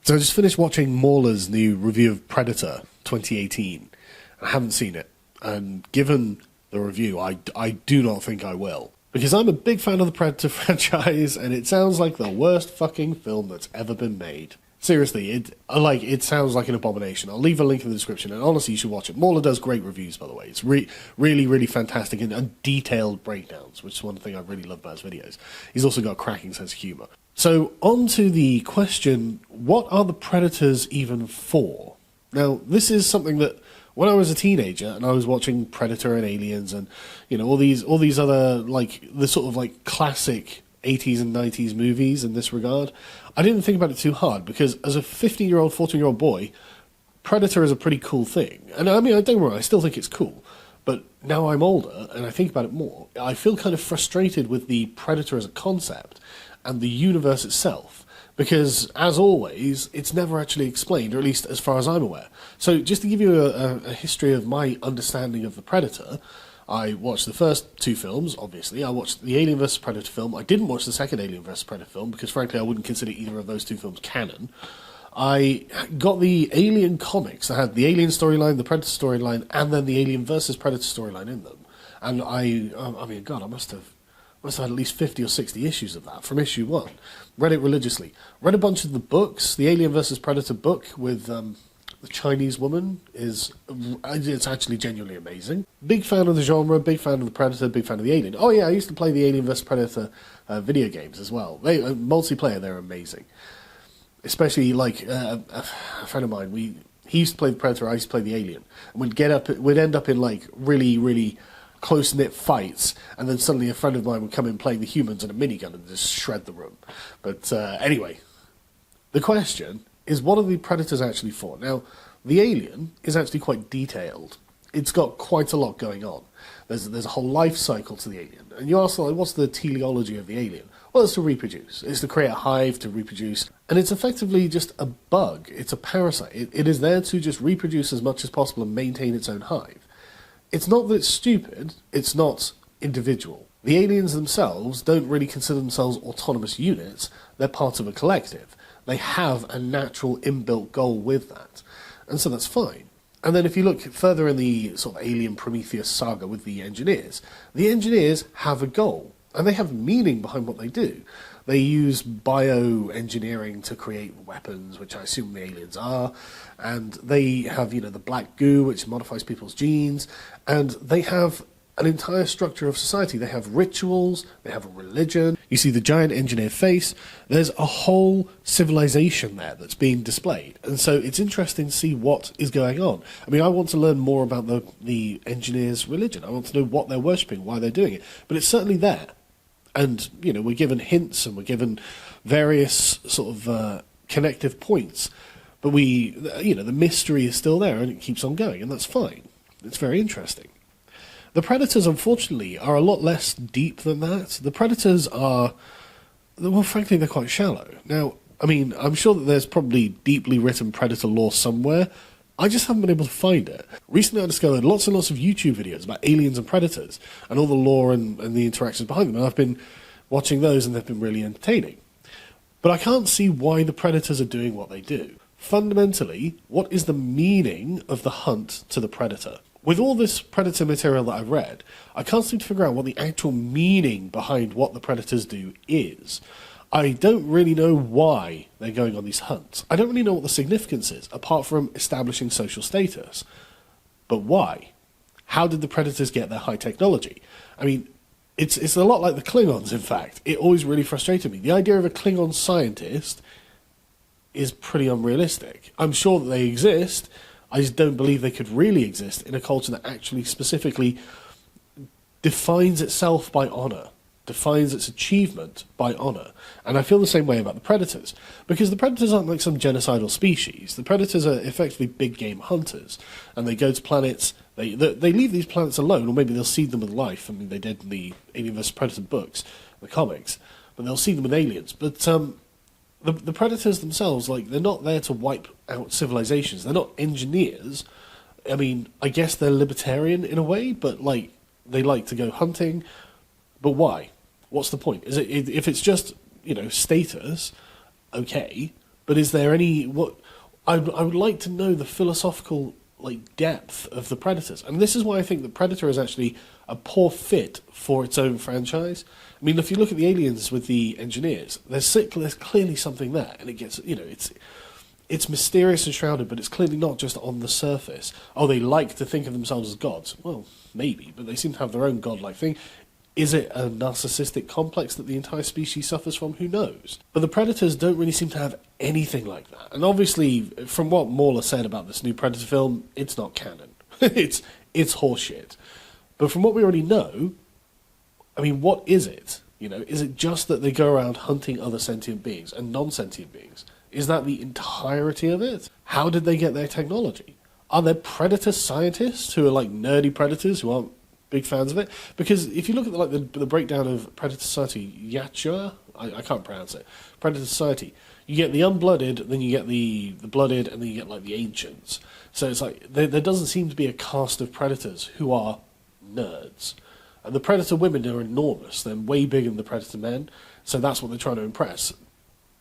So I just finished watching Mauler's new review of Predator 2018. I haven't seen it, and given the review, I do not think I will. Because I'm a big fan of the Predator franchise, and it sounds like the worst fucking film that's ever been made. Seriously, it sounds like an abomination. I'll leave a link in the description, and honestly, you should watch it. Mauler does great reviews, by the way. It's really, really fantastic and detailed breakdowns, which is one thing I really love about his videos. He's also got a cracking sense of humour. So, on to the question, what are the Predators even for? Now, this is something that, when I was a teenager and I was watching Predator and Aliens and, you know, all these other, like, the sort of, like, classic 80s and 90s movies in this regard, I didn't think about it too hard, because as a 15-year-old, 14-year-old boy, Predator is a pretty cool thing. And I mean, don't get me wrong, I still think it's cool. But now I'm older and I think about it more, I feel kind of frustrated with the Predator as a concept and the universe itself, because, as always, it's never actually explained, or at least as far as I'm aware. So, just to give you a history of my understanding of the Predator, I watched the first two films, obviously. I watched the Alien vs. Predator film. I didn't watch the second Alien vs. Predator film, because, frankly, I wouldn't consider either of those two films canon. I got the Alien comics that had the Alien storyline, the Predator storyline, and then the Alien vs. Predator storyline in them. And I mean, God, I must have had at least 50 or 60 issues of that from issue 1. Read it religiously. Read a bunch of the books. The Alien vs. Predator book with the Chinese woman it's actually genuinely amazing. Big fan of the genre, big fan of the Predator, big fan of the Alien. Oh yeah, I used to play the Alien vs. Predator video games as well. Multiplayer, they're amazing. Especially, like, a friend of mine, he used to play the Predator, I used to play the Alien. And we'd end up in, like, really close-knit fights, and then suddenly a friend of mine would come in playing the humans and a minigun and just shred the room. But anyway, the question is, what are the Predators actually for? Now, the Alien is actually quite detailed. It's got quite a lot going on. There's a whole life cycle to the Alien. And you ask, like, what's the teleology of the Alien? Well, it's to reproduce. It's to create a hive, to reproduce. And it's effectively just a bug. It's a parasite. It is there to just reproduce as much as possible and maintain its own hive. It's not that it's stupid, it's not individual. The aliens themselves don't really consider themselves autonomous units, they're part of a collective. They have a natural inbuilt goal with that. And so that's fine. And then if you look further in the sort of Alien Prometheus saga with the engineers have a goal, and they have meaning behind what they do. They use bioengineering to create weapons, which I assume the aliens are, and they have, you know, the black goo, which modifies people's genes, and they have an entire structure of society. They have rituals, they have a religion. You see the giant engineer face. There's a whole civilization there that's being displayed, and so it's interesting to see what is going on. I mean, I want to learn more about the engineers' religion. I want to know what they're worshipping, why they're doing it, but it's certainly there. And, you know, we're given hints and we're given various sort of connective points. But the mystery is still there and it keeps on going, and that's fine. It's very interesting. The Predators, unfortunately, are a lot less deep than that. The Predators are, well, frankly, they're quite shallow. Now, I mean, I'm sure that there's probably deeply written Predator lore somewhere. I just haven't been able to find it. Recently I discovered lots and lots of YouTube videos about aliens and predators, and all the lore and the interactions behind them, and I've been watching those and they've been really entertaining. But I can't see why the Predators are doing what they do. Fundamentally, what is the meaning of the hunt to the Predator? With all this Predator material that I've read, I can't seem to figure out what the actual meaning behind what the Predators do is. I don't really know why they're going on these hunts. I don't really know what the significance is, apart from establishing social status. But why? How did the Predators get their high technology? I mean, it's a lot like the Klingons, in fact. It always really frustrated me. The idea of a Klingon scientist is pretty unrealistic. I'm sure that they exist, I just don't believe they could really exist in a culture that actually specifically defines itself by honour. Defines its achievement by honour. And I feel the same way about the Predators, because the Predators aren't like some genocidal species. The Predators are effectively big game hunters, and they go to planets, they leave these planets alone, or maybe they'll seed them with life. I mean, they did in the Alien vs. Predator books, the comics, but they'll seed them with aliens. But the Predators themselves, like, they're not there to wipe out civilizations. They're not engineers. I mean, I guess they're libertarian in a way, but, like, they like to go hunting. But why? What's the point? Is it, if it's just, status, okay, But is there I would like to know the philosophical depth of the Predators. And this is why I think the Predator is actually a poor fit for its own franchise. I mean, if you look at the Aliens with the engineers, there's clearly something there, and it gets, it's mysterious and shrouded, but it's clearly not just on the surface. Oh, they like to think of themselves as gods. Well, maybe, but they seem to have their own godlike thing. Is it a narcissistic complex that the entire species suffers from? Who knows? But the Predators don't really seem to have anything like that. And obviously, from what Mauler said about this new Predator film, it's not canon. it's horseshit. But from what we already know, I mean, what is it? Is it just that they go around hunting other sentient beings and non-sentient beings? Is that the entirety of it? How did they get their technology? Are there predator scientists who are nerdy predators who aren't big fans of it? Because if you look at the breakdown of Predator Society, Yachua, I can't pronounce it, Predator Society, you get the unblooded, then you get the blooded, and then you get the ancients. So it's there doesn't seem to be a cast of predators who are nerds. And the predator women are enormous. They're way bigger than the predator men, so that's what they're trying to impress.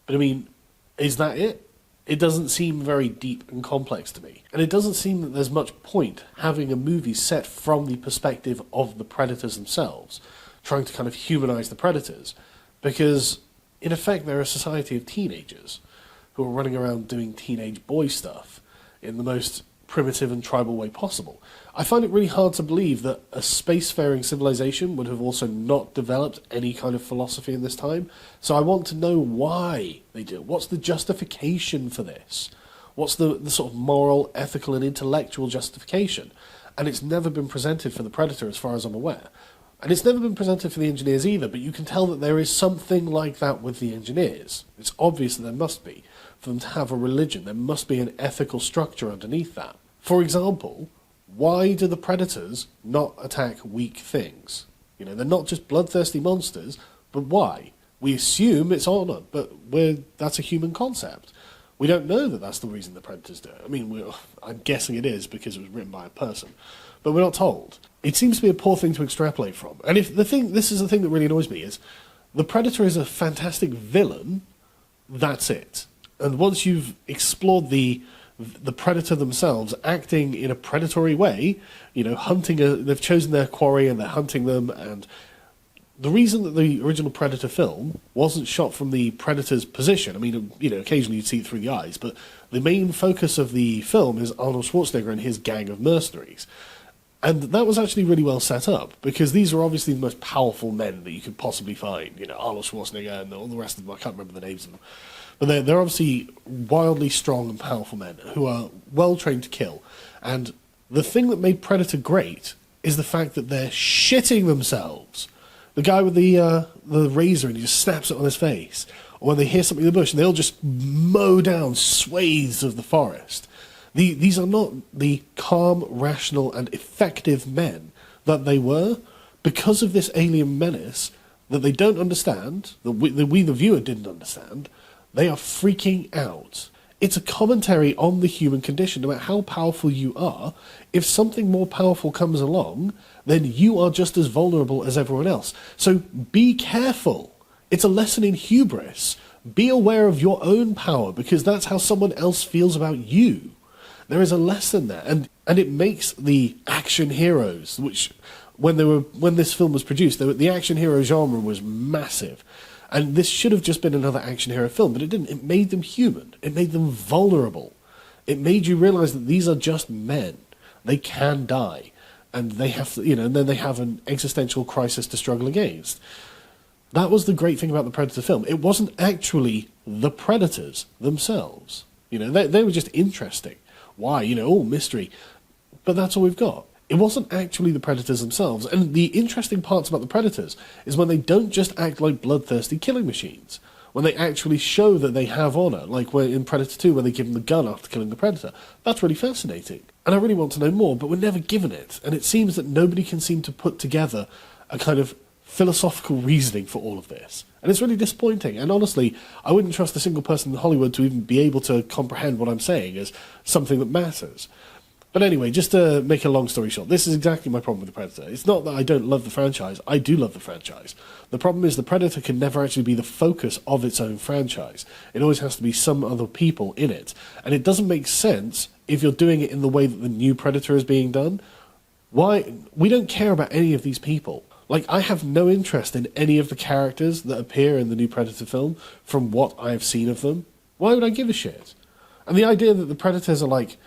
But I mean, is that it? It doesn't seem very deep and complex to me. And it doesn't seem that there's much point having a movie set from the perspective of the predators themselves, trying to kind of humanize the predators, because in effect they're a society of teenagers who are running around doing teenage boy stuff in the most primitive and tribal way possible. I find it really hard to believe that a spacefaring civilization would have also not developed any kind of philosophy in this time. So I want to know why they do it. What's the justification for this? What's the sort of moral, ethical, and intellectual justification? And it's never been presented for the Predator, as far as I'm aware. And it's never been presented for the Engineers either, but you can tell that there is something like that with the Engineers. It's obvious that there must be. For them to have a religion, there must be an ethical structure underneath that. For example, why do the Predators not attack weak things? They're not just bloodthirsty monsters, but why? We assume it's honor, but that's a human concept. We don't know that that's the reason the Predators do it. I mean, I'm guessing it is because it was written by a person, but we're not told. It seems to be a poor thing to extrapolate from. And this is the thing that really annoys me, is the Predator is a fantastic villain, that's it. And once you've explored the predator themselves acting in a predatory way, they've chosen their quarry and they're hunting them, and the reason that the original Predator film wasn't shot from the predator's position, I mean, occasionally you'd see it through the eyes, but the main focus of the film is Arnold Schwarzenegger and his gang of mercenaries. And that was actually really well set up, because these are obviously the most powerful men that you could possibly find. Arnold Schwarzenegger and all the rest of them, I can't remember the names of them. But they're obviously wildly strong and powerful men who are well trained to kill. And the thing that made Predator great is the fact that they're shitting themselves. The guy with the razor, and he just snaps it on his face. Or when they hear something in the bush, and they'll just mow down swathes of the forest. These are not the calm, rational, and effective men that they were, because of this alien menace that they don't understand, that we the viewer didn't understand. They are freaking out. It's a commentary on the human condition. No matter how powerful you are, if something more powerful comes along, then you are just as vulnerable as everyone else. So be careful. It's a lesson in hubris. Be aware of your own power, because that's how someone else feels about you. There is a lesson there, and it makes the action heroes, which when this film was produced, the action hero genre was massive. And this should have just been another action hero film, but it didn't. It made them human. It made them vulnerable. It made you realize that these are just men. They can die. And they have to, and then they have an existential crisis to struggle against. That was the great thing about the Predator film. It wasn't actually the Predators themselves. They were just interesting. Why? Mystery. But that's all we've got. It wasn't actually the Predators themselves. And the interesting parts about the Predators is when they don't just act like bloodthirsty killing machines. When they actually show that they have honour, like in Predator 2, where they give them the gun after killing the Predator. That's really fascinating. And I really want to know more, but we're never given it. And it seems that nobody can seem to put together a kind of philosophical reasoning for all of this. And it's really disappointing. And honestly, I wouldn't trust a single person in Hollywood to even be able to comprehend what I'm saying as something that matters. But anyway, just to make a long story short, this is exactly my problem with the Predator. It's not that I don't love the franchise. I do love the franchise. The problem is the Predator can never actually be the focus of its own franchise. It always has to be some other people in it. And it doesn't make sense if you're doing it in the way that the new Predator is being done. Why? We don't care about any of these people. Like, I have no interest in any of the characters that appear in the new Predator film from what I have seen of them. Why would I give a shit? And the idea that the Predators are, like,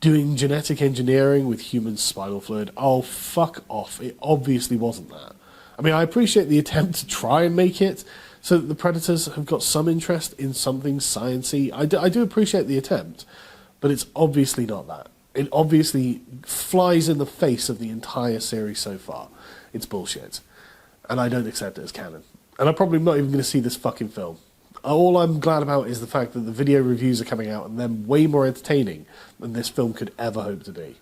doing genetic engineering with human spinal fluid, oh, fuck off. It obviously wasn't that. I mean, I appreciate the attempt to try and make it so that the Predators have got some interest in something sciencey. I do appreciate the attempt, but it's obviously not that. It obviously flies in the face of the entire series so far. It's bullshit. And I don't accept it as canon. And I'm probably not even going to see this fucking film. All I'm glad about is the fact that the video reviews are coming out and they're way more entertaining than this film could ever hope to be.